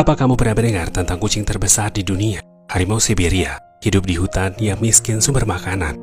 Apa kamu pernah mendengar tentang kucing terbesar di dunia? Harimau Siberia hidup di hutan yang miskin sumber makanan.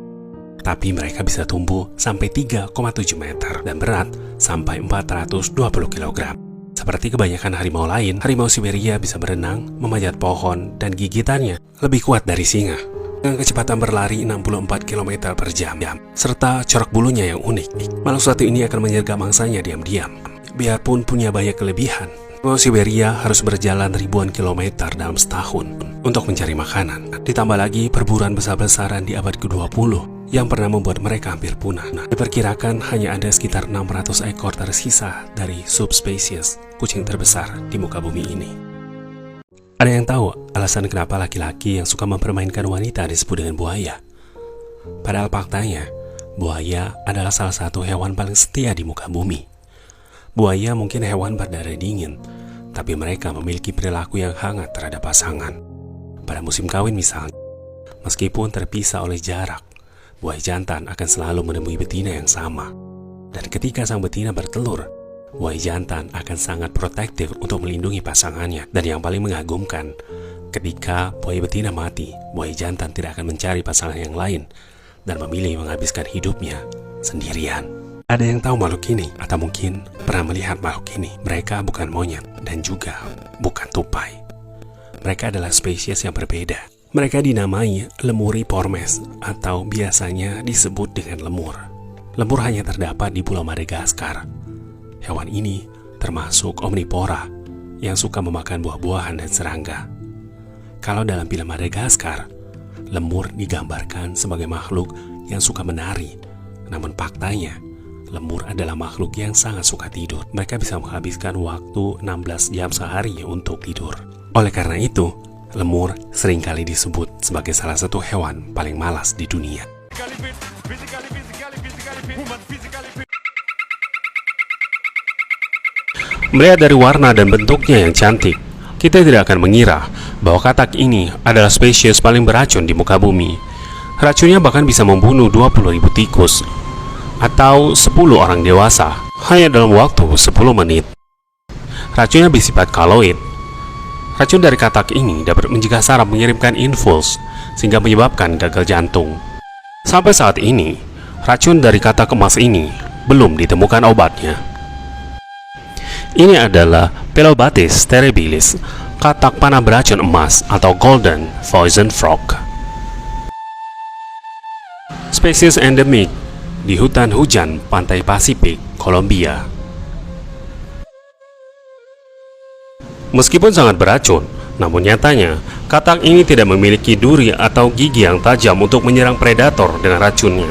Tapi mereka bisa tumbuh sampai 3,7 meter dan berat sampai 420 kg. Seperti kebanyakan harimau lain, harimau Siberia bisa berenang, memanjat pohon, dan gigitannya lebih kuat dari singa. Dengan kecepatan berlari 64 km per jam, serta corak bulunya yang unik, makhluk satu ini akan menyergap mangsanya diam-diam. Biarpun punya banyak kelebihan, harimau Siberia harus berjalan ribuan kilometer dalam setahun untuk mencari makanan. Ditambah lagi perburuan besar-besaran di abad ke-20 yang pernah membuat mereka hampir punah. Diperkirakan hanya ada sekitar 600 ekor tersisa dari subspesies kucing terbesar di muka bumi ini. Ada yang tahu alasan kenapa laki-laki yang suka mempermainkan wanita disebut dengan buaya? Padahal faktanya, buaya adalah salah satu hewan paling setia di muka bumi. Buaya mungkin hewan berdarah dingin, tapi mereka memiliki perilaku yang hangat terhadap pasangan. Pada musim kawin misalnya, meskipun terpisah oleh jarak, buaya jantan akan selalu menemui betina yang sama. Dan ketika sang betina bertelur, buaya jantan akan sangat protektif untuk melindungi pasangannya. Dan yang paling mengagumkan, ketika buaya betina mati, buaya jantan tidak akan mencari pasangan yang lain dan memilih menghabiskan hidupnya sendirian. Ada yang tahu makhluk ini? Atau mungkin pernah melihat makhluk ini? Mereka bukan monyet dan juga bukan tupai. Mereka adalah spesies yang berbeda. Mereka dinamai Lemuriformes atau biasanya disebut dengan lemur. Lemur hanya terdapat di Pulau Madagaskar. Hewan ini termasuk omnivora yang suka memakan buah-buahan dan serangga. Kalau dalam film Madagaskar, lemur digambarkan sebagai makhluk yang suka menari. Namun faktanya, lemur adalah makhluk yang sangat suka tidur. Mereka bisa menghabiskan waktu 16 jam sehari untuk tidur. Oleh karena itu, lemur seringkali disebut sebagai salah satu hewan paling malas di dunia. Melihat dari warna dan bentuknya yang cantik, kita tidak akan mengira bahwa katak ini adalah spesies paling beracun di muka bumi. Racunnya bahkan bisa membunuh 20.000 tikus atau 10 orang dewasa hanya dalam waktu 10 menit. Racunnya bersifat kaloid. Racun dari katak ini dapat mencegah saraf mengirimkan impuls sehingga menyebabkan gagal jantung. Sampai saat ini, racun dari katak emas ini belum ditemukan obatnya. Ini adalah Pelobates terribilis, katak panah beracun emas atau golden poison frog. Spesies endemik di hutan hujan pantai Pasifik, Kolombia. Meskipun sangat beracun, namun nyatanya katak ini tidak memiliki duri atau gigi yang tajam untuk menyerang predator dengan racunnya.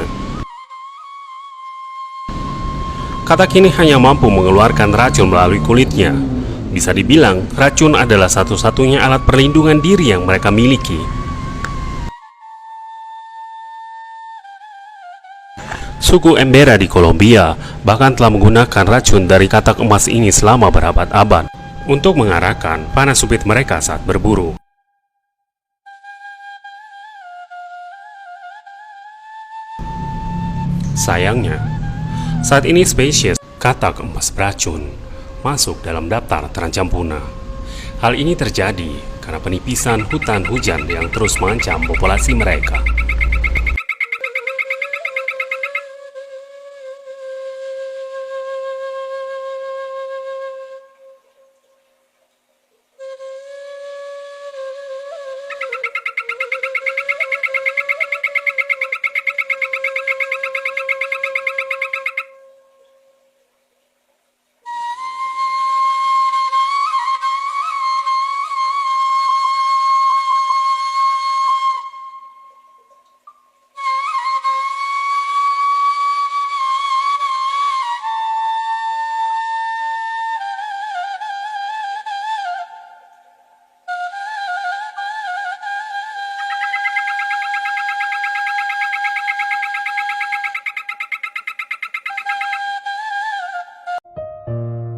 Katak ini hanya mampu mengeluarkan racun melalui kulitnya. Bisa dibilang, racun adalah satu-satunya alat perlindungan diri yang mereka miliki. Suku Embera di Kolombia bahkan telah menggunakan racun dari katak emas ini selama berabad-abad untuk mengarahkan panah subit mereka saat berburu. Sayangnya, saat ini spesies katak emas beracun masuk dalam daftar terancam punah. Hal ini terjadi karena penipisan hutan hujan yang terus mengancam populasi mereka.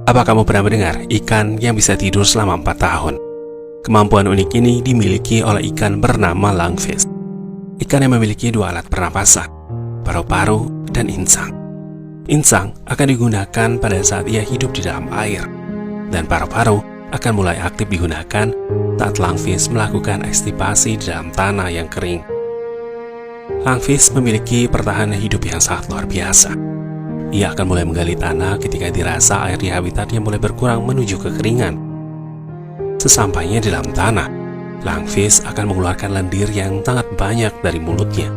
Apa kamu pernah mendengar ikan yang bisa tidur selama 4 tahun? Kemampuan unik ini dimiliki oleh ikan bernama lungfish. Ikan yang memiliki 2 alat pernapasan, paru-paru dan insang. Insang akan digunakan pada saat ia hidup di dalam air, dan paru-paru akan mulai aktif digunakan saat langfish melakukan ekstipasi di dalam tanah yang kering. Langfish memiliki pertahanan hidup yang sangat luar biasa. Ia akan mulai menggali tanah ketika dirasa air di habitatnya mulai berkurang menuju kekeringan. Sesampainya di dalam tanah, langfish akan mengeluarkan lendir yang sangat banyak dari mulutnya.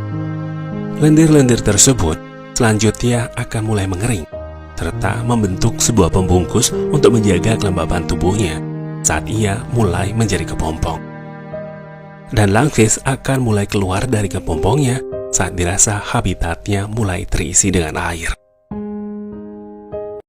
Lendir-lendir tersebut selanjutnya akan mulai mengering, serta membentuk sebuah pembungkus untuk menjaga kelembaban tubuhnya saat ia mulai menjadi kepompong. Dan langfish akan mulai keluar dari kepompongnya saat dirasa habitatnya mulai terisi dengan air.